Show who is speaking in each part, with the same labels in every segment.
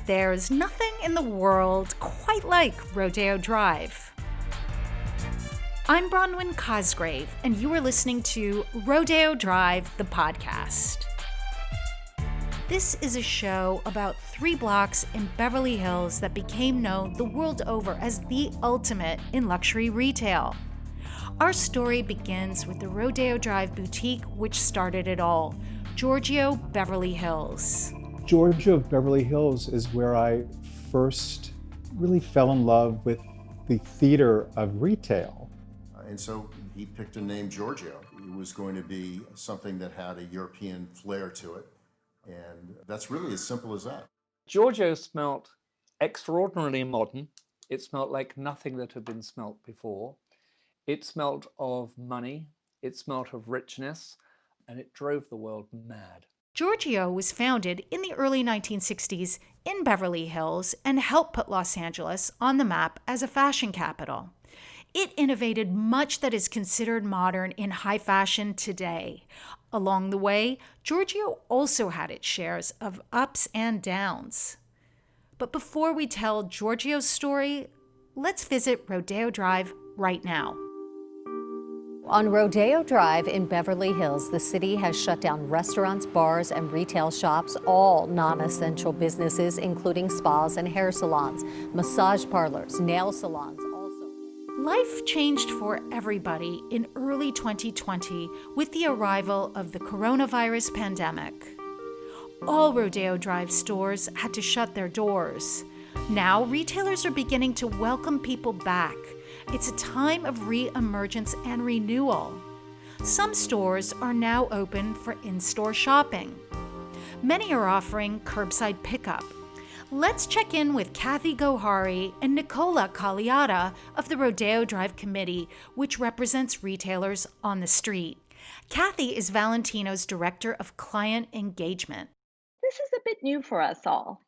Speaker 1: There's nothing in the world quite like Rodeo Drive. I'm Bronwyn Cosgrave, and you are listening to Rodeo Drive, the podcast. This is a show about 3 blocks in Beverly Hills that became known the world over as the ultimate in luxury retail. Our story begins with the Rodeo Drive boutique, which started it all, Giorgio Beverly Hills.
Speaker 2: Giorgio Beverly Hills is where I first really fell in love with the theater of retail.
Speaker 3: And so he picked a name, Giorgio. It was going to be something that had a European flair to it. And that's really as simple as that.
Speaker 4: Giorgio smelt extraordinarily modern. It smelt like nothing that had been smelt before. It smelt of money. It smelt of richness. And it drove the world mad.
Speaker 1: Giorgio was founded in the early 1960s in Beverly Hills and helped put Los Angeles on the map as a fashion capital. It innovated much that is considered modern in high fashion today. Along the way, Giorgio also had its shares of ups and downs. But before we tell Giorgio's story, let's visit Rodeo Drive right now.
Speaker 5: On Rodeo Drive in Beverly Hills, the city has shut down restaurants, bars, and retail shops, all non-essential businesses, including spas and hair salons, massage parlors, nail salons.
Speaker 1: Life changed for everybody in early 2020 with the arrival of the coronavirus pandemic. All Rodeo Drive stores had to shut their doors. Now, retailers are beginning to welcome people back. It's a time of re-emergence and renewal. Some stores are now open for in-store shopping. Many are offering curbside pickup. Let's check in with Kathy Gohari and Nicola Cagliata of the Rodeo Drive Committee, which represents retailers on the street. Kathy is Valentino's Director of Client Engagement.
Speaker 6: This is a bit new for us all,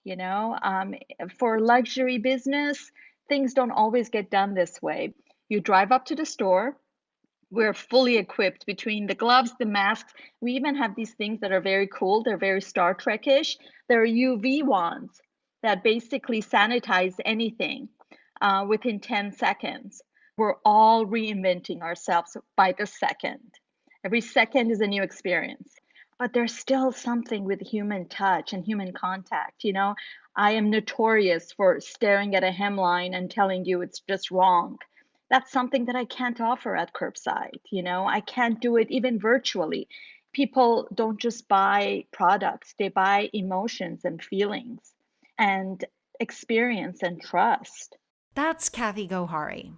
Speaker 6: For luxury business, things don't always get done this way. You drive up to the store. We're fully equipped between the gloves, the masks. We even have these things that are very cool. They're very Star Trek-ish. They're UV wands that basically sanitize anything within 10 seconds. We're all reinventing ourselves by the second. Every second is a new experience. But there's still something with human touch and human contact. I am notorious for staring at a hemline and telling you it's just wrong. That's something that I can't offer at curbside. I can't do it even virtually. People don't just buy products, they buy emotions and feelings and experience and trust.
Speaker 1: That's Kathy Gohari.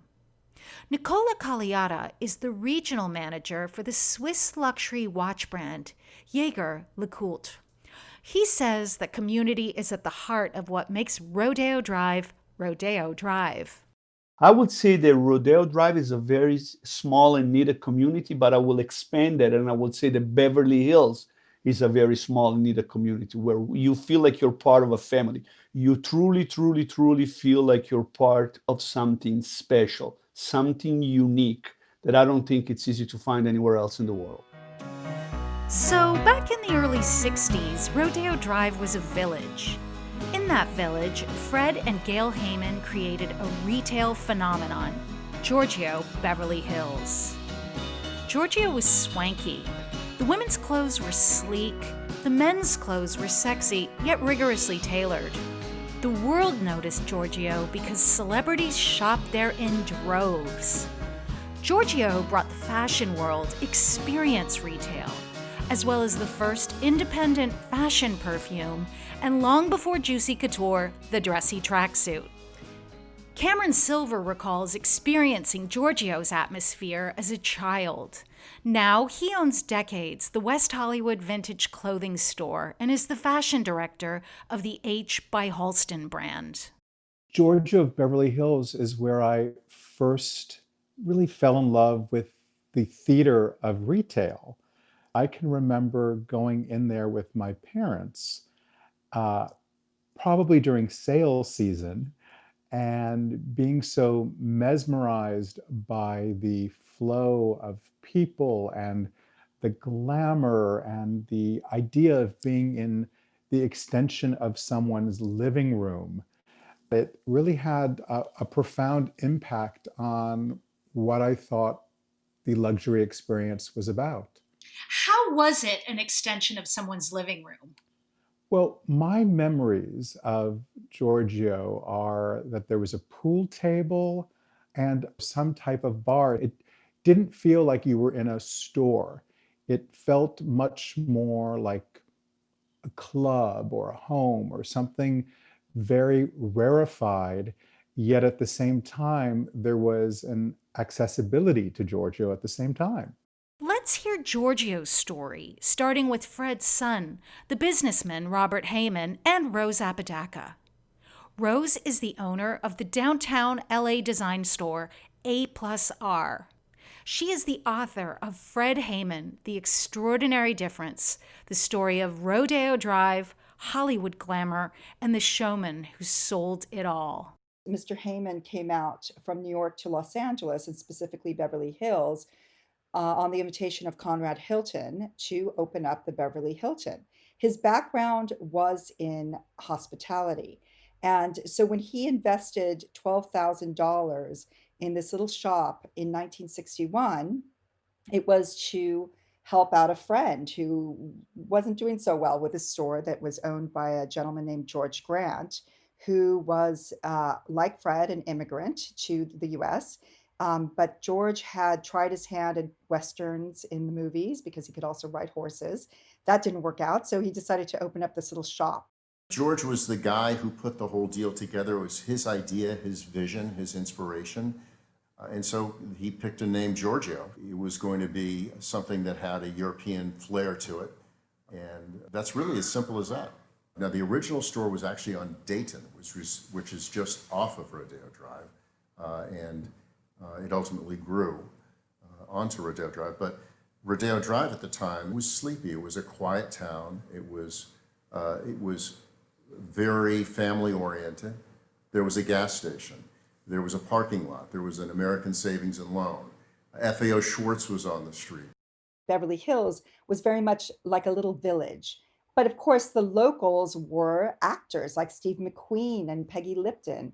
Speaker 1: Nicola Cagliata is the regional manager for the Swiss luxury watch brand Jaeger LeCoultre. He says that community is at the heart of what makes Rodeo Drive, Rodeo Drive.
Speaker 7: I would say that Rodeo Drive is a very small and needed community, but I will expand that and I would say that Beverly Hills is a very small and needed community where you feel like you're part of a family. You truly, truly, truly feel like you're part of something special, something unique that I don't think it's easy to find anywhere else in the world.
Speaker 1: So back in the early 60s, Rodeo Drive was a village. In that village, Fred and Gail Hayman created a retail phenomenon, Giorgio Beverly Hills. Giorgio was swanky. The women's clothes were sleek. The men's clothes were sexy, yet rigorously tailored. The world noticed Giorgio because celebrities shopped there in droves. Giorgio brought the fashion world experience retail, as well as the first independent fashion perfume, and long before Juicy Couture, the dressy tracksuit. Cameron Silver recalls experiencing Giorgio's atmosphere as a child. Now he owns Decades, the West Hollywood vintage clothing store, and is the fashion director of the H by Halston brand.
Speaker 2: Giorgio of Beverly Hills is where I first really fell in love with the theater of retail. I can remember going in there with my parents, probably during sales season, and being so mesmerized by the flow of people and the glamour and the idea of being in the extension of someone's living room. It really had a profound impact on what I thought the luxury experience was about.
Speaker 1: How was it an extension of someone's living room?
Speaker 2: Well, my memories of Giorgio are that there was a pool table and some type of bar. It didn't feel like you were in a store. It felt much more like a club or a home or something very rarefied. Yet at the same time, there was an accessibility to Giorgio at the same time.
Speaker 1: Let's hear Giorgio's story, starting with Fred's son, the businessman Robert Hayman, and Rose Apodaca. Rose is the owner of the downtown LA design store A+R. She is the author of Fred Hayman, The Extraordinary Difference, the story of Rodeo Drive, Hollywood glamour, and the showman who sold it all.
Speaker 8: Mr. Hayman came out from New York to Los Angeles, and specifically Beverly Hills, on the invitation of Conrad Hilton to open up the Beverly Hilton. His background was in hospitality. And so when he invested $12,000 in this little shop in 1961, it was to help out a friend who wasn't doing so well with a store that was owned by a gentleman named George Grant, who was, like Fred, an immigrant to the US. But George had tried his hand at Westerns in the movies because he could also ride horses. That didn't work out, so he decided to open up this little shop.
Speaker 3: George was the guy who put the whole deal together. It was his idea, his vision, his inspiration. And so he picked a name, Giorgio. It was going to be something that had a European flair to it. And that's really as simple as that. Now, the original store was actually on Dayton, which is just off of Rodeo Drive. It ultimately grew onto Rodeo Drive. But Rodeo Drive at the time was sleepy. It was a quiet town. It was very family oriented. There was a gas station. There was a parking lot. There was an American Savings and Loan. FAO Schwartz was on the street.
Speaker 8: Beverly Hills was very much like a little village. But of course, the locals were actors like Steve McQueen and Peggy Lipton.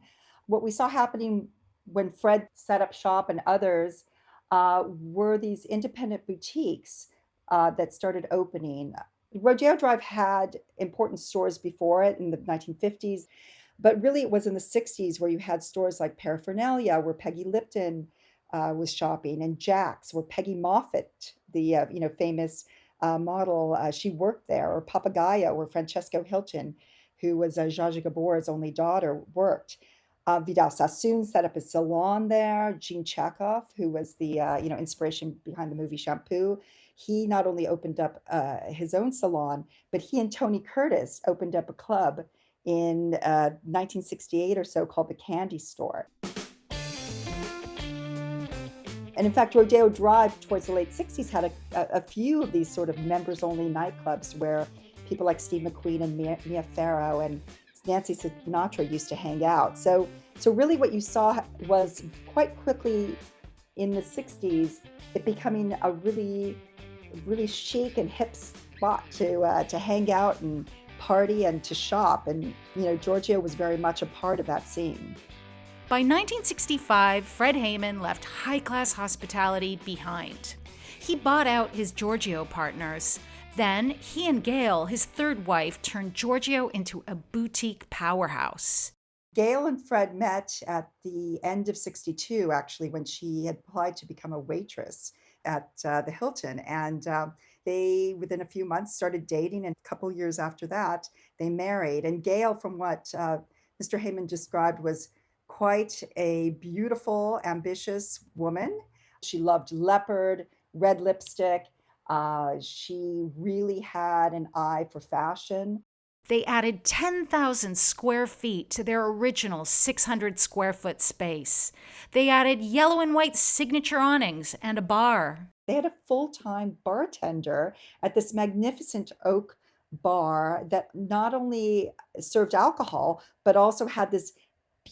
Speaker 8: What we saw happening when Fred set up shop and others were these independent boutiques that started opening. Rodeo Drive had important stores before it in the 1950s, but really it was in the 60s where you had stores like Paraphernalia, where Peggy Lipton was shopping, and Jack's, where Peggy Moffat, the famous model, she worked there, or Papagayo, where Francesco Hilton, who was Zsa Zsa Gabor's only daughter, worked. Vidal Sassoon set up a salon there. Gene Chekhov, who was the inspiration behind the movie Shampoo, he not only opened up his own salon, but he and Tony Curtis opened up a club in 1968 or so called the Candy Store. And in fact, Rodeo Drive towards the late 60s had a few of these sort of members-only nightclubs where people like Steve McQueen and Mia Farrow and Nancy Sinatra used to hang out. So really what you saw was quite quickly in the 60s, it becoming a really, really chic and hip spot to hang out and party and to shop. And, Giorgio was very much a part of that scene.
Speaker 1: By 1965, Fred Hayman left high-class hospitality behind. He bought out his Giorgio partners. Then he and Gail, his third wife, turned Giorgio into a boutique powerhouse.
Speaker 8: Gail and Fred met at the end of 62, actually, when she had applied to become a waitress at the Hilton. And they, within a few months, started dating. And a couple years after that, they married. And Gail, from what Mr. Hayman described, was quite a beautiful, ambitious woman. She loved leopard, red lipstick. She really had an eye for fashion.
Speaker 1: They added 10,000 square feet to their original 600 square foot space. They added yellow and white signature awnings and a bar.
Speaker 8: They had a full-time bartender at this magnificent oak bar that not only served alcohol, but also had this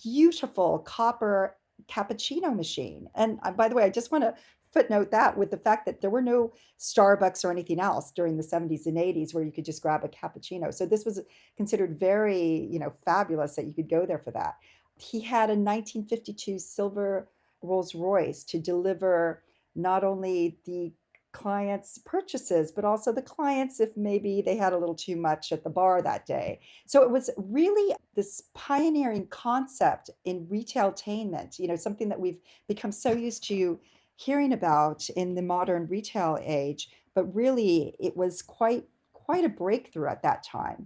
Speaker 8: beautiful copper cappuccino machine. And by the way, I just want to footnote that with the fact that there were no Starbucks or anything else during the 70s and 80s where you could just grab a cappuccino. So this was considered very, fabulous that you could go there for that. He had a 1952 silver Rolls Royce to deliver not only the clients' purchases, but also the clients if maybe they had a little too much at the bar that day. So it was really this pioneering concept in retailtainment, something that we've become so used to hearing about in the modern retail age, but really it was quite a breakthrough at that time.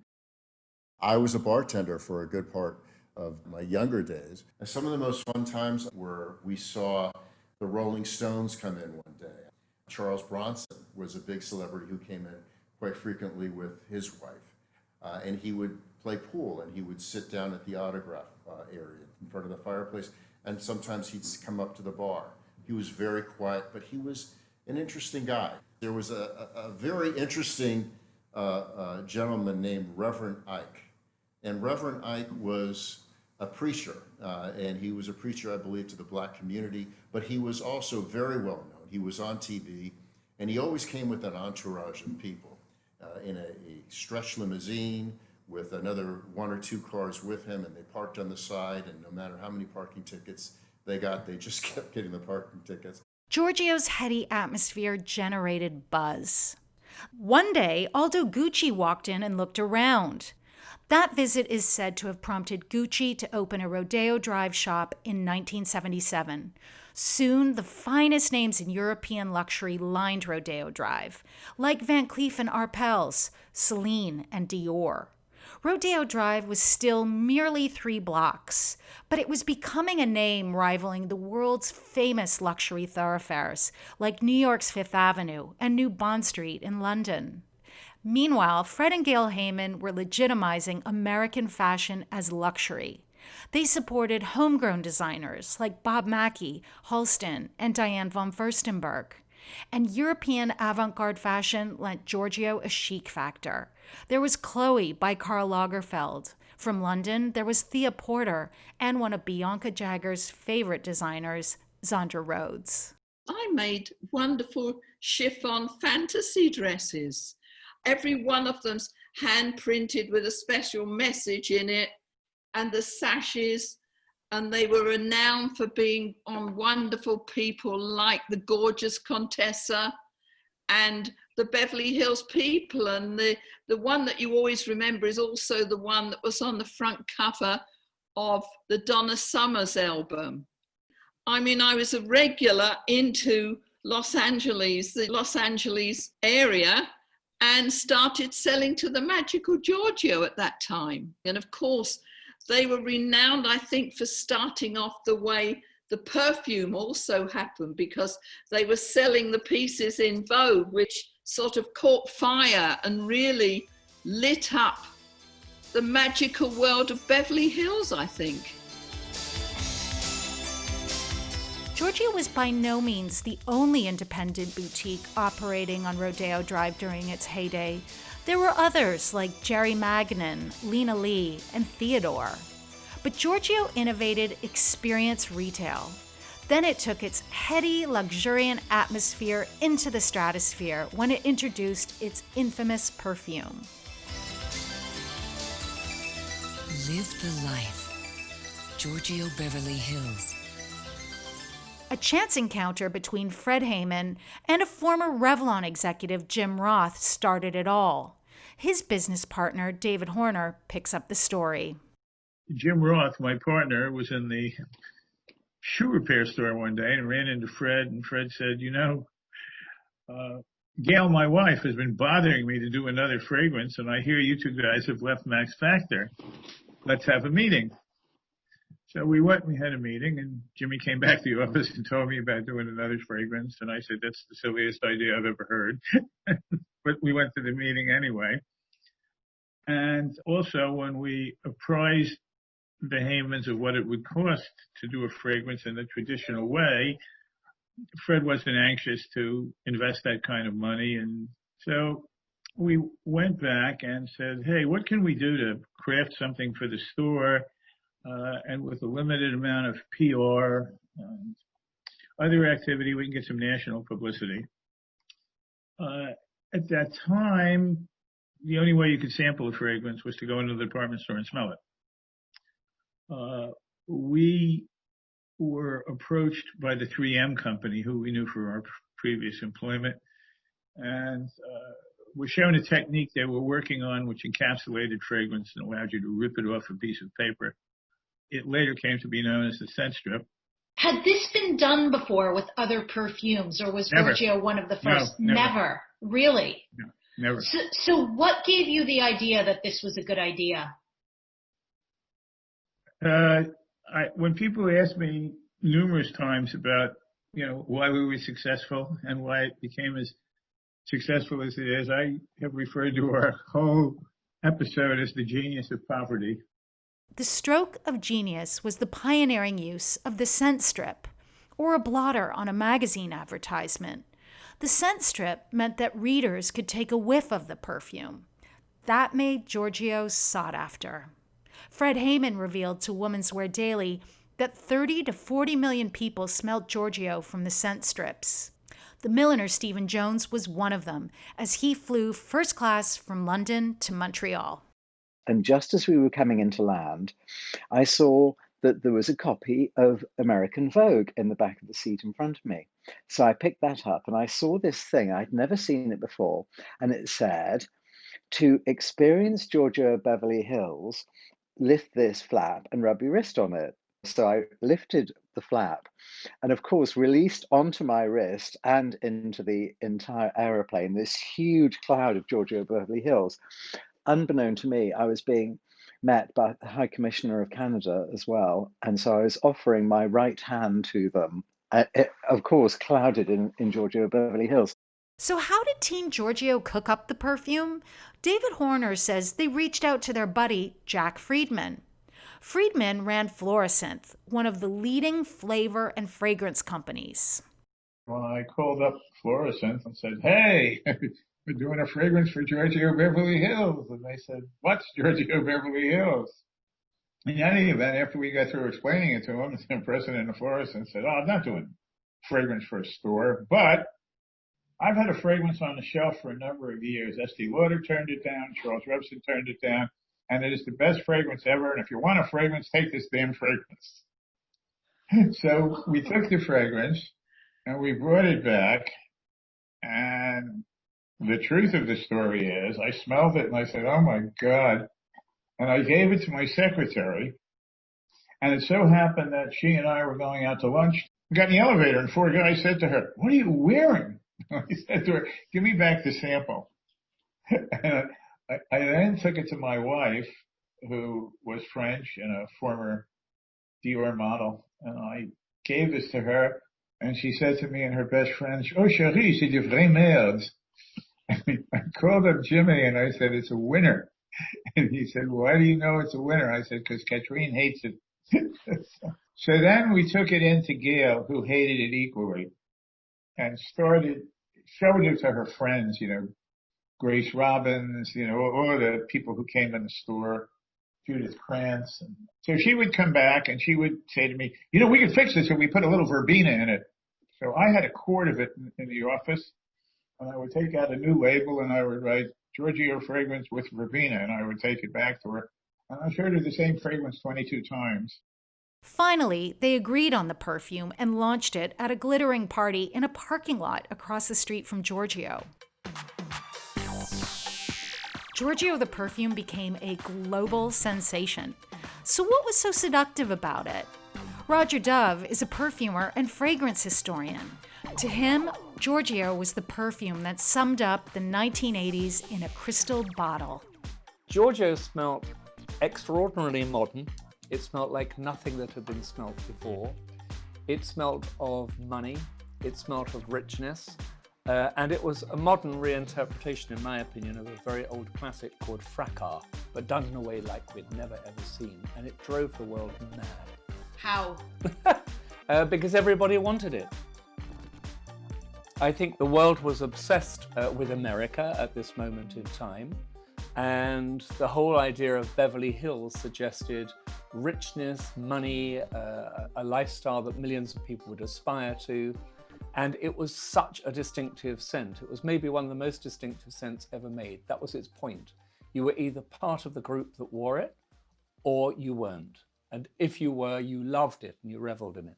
Speaker 3: I was a bartender for a good part of my younger days. And some of the most fun times were we saw the Rolling Stones come in one day. Charles Bronson was a big celebrity who came in quite frequently with his wife. And he would play pool and he would sit down at the autograph area in front of the fireplace. And sometimes he'd come up to the bar. He was very quiet, but he was an interesting guy. There was a very interesting gentleman named Reverend Ike. And Reverend Ike was a preacher, and he was a preacher, I believe, to the black community, but he was also very well known. He was on TV, and he always came with an entourage of people in a stretch limousine with another one or two cars with him, and they parked on the side, and no matter how many parking tickets they got, they just kept getting the parking tickets.
Speaker 1: Giorgio's heady atmosphere generated buzz. One day, Aldo Gucci walked in and looked around. That visit is said to have prompted Gucci to open a Rodeo Drive shop in 1977. Soon, the finest names in European luxury lined Rodeo Drive, like Van Cleef & Arpels, Celine, and Dior. Rodeo Drive was still merely 3 blocks, but it was becoming a name rivaling the world's famous luxury thoroughfares, like New York's Fifth Avenue and New Bond Street in London. Meanwhile, Fred and Gail Hayman were legitimizing American fashion as luxury. They supported homegrown designers like Bob Mackie, Halston, and Diane von Furstenberg. And European avant-garde fashion lent Giorgio a chic factor. There was Chloe by Karl Lagerfeld. From London, there was Thea Porter and one of Bianca Jagger's favorite designers, Zandra Rhodes.
Speaker 9: I made wonderful chiffon fantasy dresses. Every one of them's hand-printed with a special message in it, and the sashes, and they were renowned for being on wonderful people like the gorgeous Contessa and the Beverly Hills people. And the one that you always remember is also the one that was on the front cover of the Donna Summers album. I mean, I was a regular into Los Angeles, the Los Angeles area, and started selling to the magical Giorgio at that time. And of course, they were renowned, I think, for starting off the way the Perfume also happened, because they were selling the pieces in Vogue, which sort of caught fire and really lit up the magical world of Beverly Hills, I think.
Speaker 1: Giorgio was by no means the only independent boutique operating on Rodeo Drive during its heyday. There were others like Jerry Magnin, Lena Lee, and Theodore. But Giorgio innovated experience retail. Then it took its heady, luxuriant atmosphere into the stratosphere when it introduced its infamous perfume.
Speaker 10: Live the life. Giorgio Beverly Hills.
Speaker 1: A chance encounter between Fred Hayman and a former Revlon executive, Jim Roth, started it all. His business partner, David Horner, picks up the story.
Speaker 11: Jim Roth, my partner, was in the shoe repair store one day and ran into Fred, and Fred said, Gail, my wife, has been bothering me to do another fragrance, and I hear you two guys have left Max Factor. Let's have a meeting. So we went, we had a meeting, and Jimmy came back to the office and told me about doing another fragrance, and I said, that's the silliest idea I've ever heard. But we went to the meeting anyway. And also, when we apprised the Haymans of what it would cost to do a fragrance in the traditional way, Fred wasn't anxious to invest that kind of money. And so we went back and said, hey, what can we do to craft something for the store? And with a limited amount of PR, other activity, we can get some national publicity. At that time, the only way you could sample a fragrance was to go into the department store and smell it. We were approached by the 3M company, who we knew for our previous employment, and were shown a technique they were working on which encapsulated fragrance and allowed you to rip it off a piece of paper. It later came to be known as the scent strip.
Speaker 1: Had this been done before with other perfumes, or was
Speaker 11: Never.
Speaker 1: Giorgio one of the first?
Speaker 11: No, never.
Speaker 1: Never. Really?
Speaker 11: No, never.
Speaker 1: So what gave you the idea that this was a good idea?
Speaker 11: When people ask me numerous times about, why we were successful and why it became as successful as it is, I have referred to our whole episode as the genius of poverty.
Speaker 1: The stroke of genius was the pioneering use of the scent strip, or a blotter on a magazine advertisement. The scent strip meant that readers could take a whiff of the perfume. That made Giorgio sought after. Fred Hayman revealed to Women's Wear Daily that 30 to 40 million people smelled Giorgio from the scent strips. The milliner Stephen Jones was one of them, as he flew first class from London to Montreal.
Speaker 12: And just as we were coming into land, I saw that there was a copy of American Vogue in the back of the seat in front of me. So I picked that up and I saw this thing. I'd never seen it before. And it said, to experience Giorgio Beverly Hills, lift this flap and rub your wrist on it. So I lifted the flap and, of course, released onto my wrist and into the entire aeroplane this huge cloud of Giorgio Beverly Hills. Unbeknown to me, I was being met by the High Commissioner of Canada as well. And so I was offering my right hand to them, of course, clouded in Giorgio Beverly Hills.
Speaker 1: So how did Team Giorgio cook up the perfume? David Horner says they reached out to their buddy, Jack Friedman. Friedman ran Florissant, one of the leading flavor and fragrance companies.
Speaker 11: When I called up Florissant and said, hey, we're doing a fragrance for Giorgio Beverly Hills. And they said, what's Giorgio Beverly Hills? In any event, after we got through explaining it to him, the president of Florissant said, I'm not doing fragrance for a store, but I've had a fragrance on the shelf for a number of years. Estee Lauder turned it down. Charles Robson turned it down. And it is the best fragrance ever. And if you want a fragrance, take this damn fragrance. So we took the fragrance and we brought it back. And the truth of the story is I smelled it and I said, oh my God. And I gave it to my secretary. And it so happened that she and I were going out to lunch. We got in the elevator and 4 guys said to her, what are you wearing? I said to her, give me back the sample. And I then took it to my wife, who was French and a former Dior model, and I gave this to her, and she said to me in her best French, oh chérie, c'est du vrai merde. I called up Jimmy and I said, it's a winner. And he said, why do you know it's a winner? I said, because Catherine hates it. So then we took it in to Gail, who hated it equally, and showed it to her friends, Grace Robbins, all the people who came in the store, Judith Krantz. And so she would come back and she would say to me, we could fix this if we put a little verbena in it. So I had a quart of it in the office, and I would take out a new label and I would write Giorgio fragrance with verbena, and I would take it back to her. And I showed her the same fragrance 22 times.
Speaker 1: Finally, they agreed on the perfume and launched it at a glittering party in a parking lot across the street from Giorgio. Giorgio the perfume became a global sensation. So what was so seductive about it? Roger Dove is a perfumer and fragrance historian. To him, Giorgio was the perfume that summed up the 1980s in a crystal bottle.
Speaker 4: Giorgio smelt extraordinarily modern. It smelt like nothing that had been smelt before. It smelt of money. It smelt of richness. And it was a modern reinterpretation, in my opinion, of a very old classic called Fracas, but done in a way like we'd never ever seen. And it drove the world mad.
Speaker 1: How?
Speaker 4: Because everybody wanted it. I think the world was obsessed with America at this moment in time. And the whole idea of Beverly Hills suggested richness, money, a lifestyle that millions of people would aspire to. And it was such a distinctive scent. It was maybe one of the most distinctive scents ever made. That was its point. You were either part of the group that wore it or you weren't. And if you were, you loved it and you reveled in it.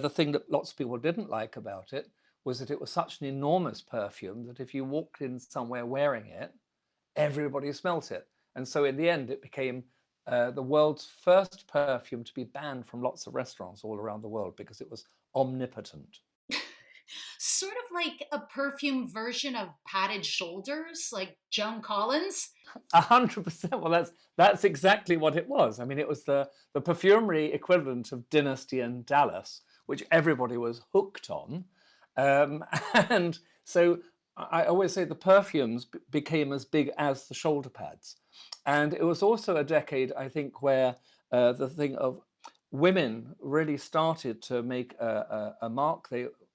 Speaker 4: The thing that lots of people didn't like about it was that it was such an enormous perfume that if you walked in somewhere wearing it, everybody smelt it. And so in the end, it became the world's first perfume to be banned from lots of restaurants all around the world because it was omnipotent.
Speaker 1: Sort of like a perfume version of padded shoulders, like Joan Collins.
Speaker 4: 100%. Well, that's exactly what it was. I mean, it was the perfumery equivalent of Dynasty and Dallas, which everybody was hooked on. And so I always say the perfumes became as big as the shoulder pads. And it was also a decade, I think, where the thing of women really started to make a mark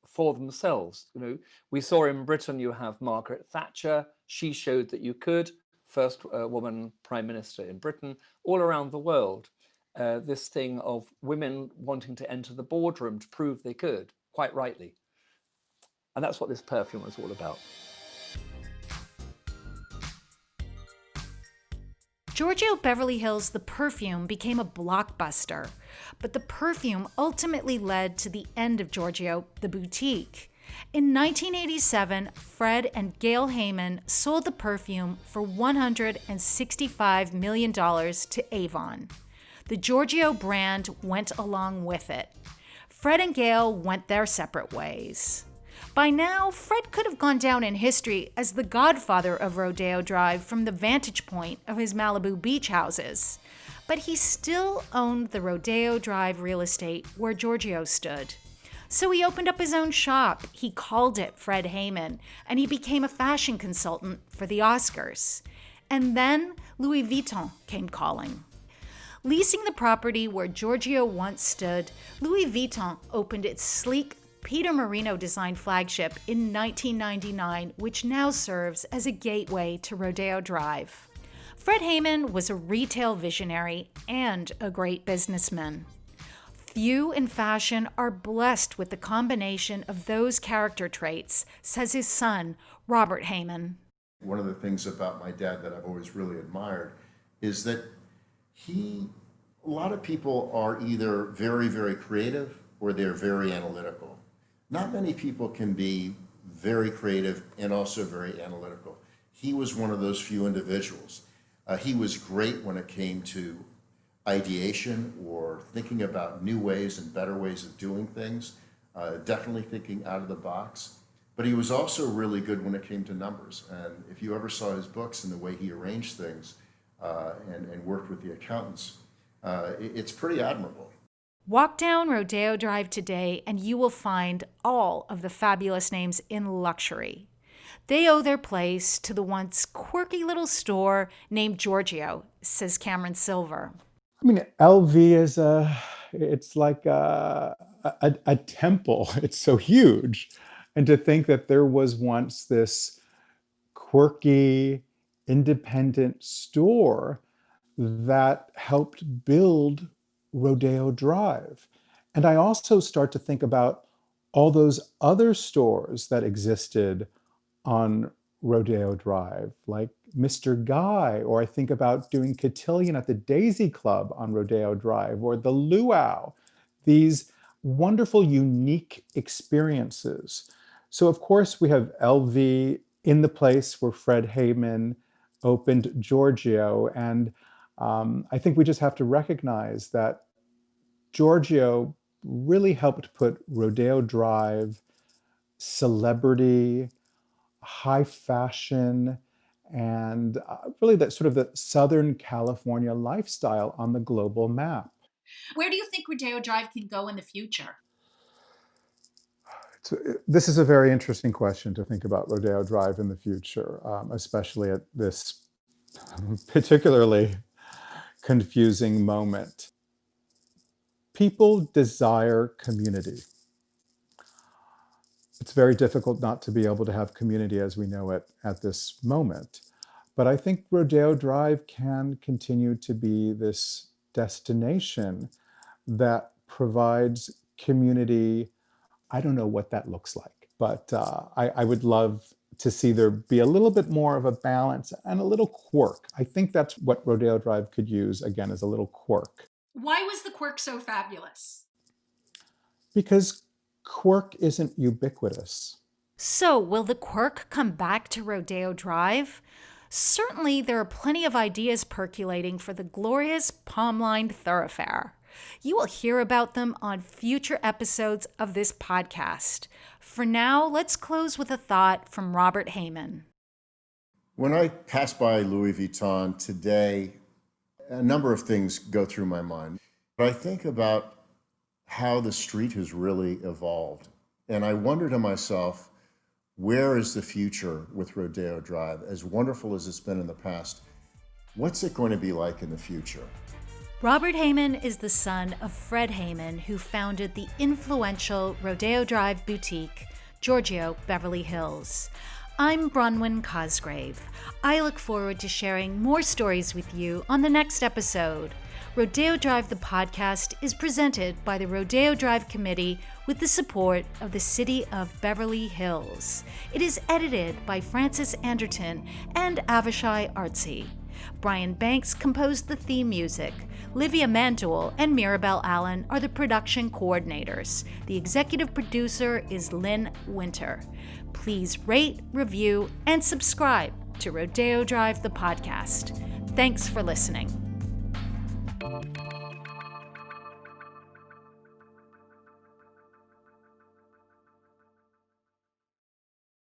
Speaker 4: for themselves. You know, we saw in Britain, you have Margaret Thatcher. She showed that you could. First woman prime minister in Britain. All around the world, this thing of women wanting to enter the boardroom to prove they could, quite rightly. And that's what this perfume was all about.
Speaker 1: Giorgio Beverly Hills, the perfume, became a blockbuster, but the perfume ultimately led to the end of Giorgio, the boutique. In 1987, Fred and Gail Hayman sold the perfume for $165 million to Avon. The Giorgio brand went along with it. Fred and Gail went their separate ways. By now, Fred could have gone down in history as the godfather of Rodeo Drive from the vantage point of his Malibu beach houses. But he still owned the Rodeo Drive real estate where Giorgio stood. So he opened up his own shop. He called it Fred Hayman, and he became a fashion consultant for the Oscars. And then Louis Vuitton came calling. Leasing the property where Giorgio once stood, Louis Vuitton opened its sleek Peter Marino designed flagship in 1999, which now serves as a gateway to Rodeo Drive. Fred Hayman was a retail visionary and a great businessman. Few in fashion are blessed with the combination of those character traits, says his son, Robert Hayman.
Speaker 3: One of the things about my dad that I've always really admired is that a lot of people are either very, very creative or they're very analytical. Not many people can be very creative and also very analytical. He was one of those few individuals. He was great when it came to ideation or thinking about new ways and better ways of doing things, definitely thinking out of the box. But he was also really good when it came to numbers. And if you ever saw his books and the way he arranged things and worked with the accountants, it's pretty admirable.
Speaker 1: Walk down Rodeo Drive today and you will find all of the fabulous names in luxury. They owe their place to the once quirky little store named Giorgio, says Cameron Silver.
Speaker 2: I mean, LV it's like a temple. It's so huge. And to think that there was once this quirky, independent store that helped build Rodeo Drive. And I also start to think about all those other stores that existed on Rodeo Drive, like Mr. Guy, or I think about doing cotillion at the Daisy Club on Rodeo Drive, or the Luau, these wonderful, unique experiences. So of course we have LV in the place where Fred Hayman opened Giorgio, and I think we just have to recognize that Giorgio really helped put Rodeo Drive, celebrity, high fashion, and really that sort of the Southern California lifestyle on the global map.
Speaker 1: Where do you think Rodeo Drive can go in the future?
Speaker 2: This is a very interesting question to think about Rodeo Drive in the future, especially at this particularly confusing moment. People desire community. It's very difficult not to be able to have community as we know it at this moment. But I think Rodeo Drive can continue to be this destination that provides community. I don't know what that looks like, but I would love to see there be a little bit more of a balance and a little quirk. I think that's what Rodeo Drive could use, again, as a little quirk.
Speaker 1: Why was the quirk so fabulous?
Speaker 2: Because quirk isn't ubiquitous.
Speaker 1: So, will the quirk come back to Rodeo Drive? Certainly, there are plenty of ideas percolating for the glorious palm-lined thoroughfare. You will hear about them on future episodes of this podcast. For now, let's close with a thought from Robert Hayman.
Speaker 3: When I pass by Louis Vuitton today, a number of things go through my mind. But I think about how the street has really evolved. And I wonder to myself, where is the future with Rodeo Drive? As wonderful as it's been in the past, what's it going to be like in the future?
Speaker 1: Robert Hayman is the son of Fred Hayman, who founded the influential Rodeo Drive boutique, Giorgio Beverly Hills. I'm Bronwyn Cosgrave. I look forward to sharing more stories with you on the next episode. Rodeo Drive the podcast is presented by the Rodeo Drive Committee with the support of the City of Beverly Hills. It is edited by Francis Anderton and Avishay Artsy. Brian Banks composed the theme music. Livia Mandoul and Mirabelle Allen are the production coordinators. The executive producer is Lynn Winter. Please rate, review, and subscribe to Rodeo Drive the podcast. Thanks for listening.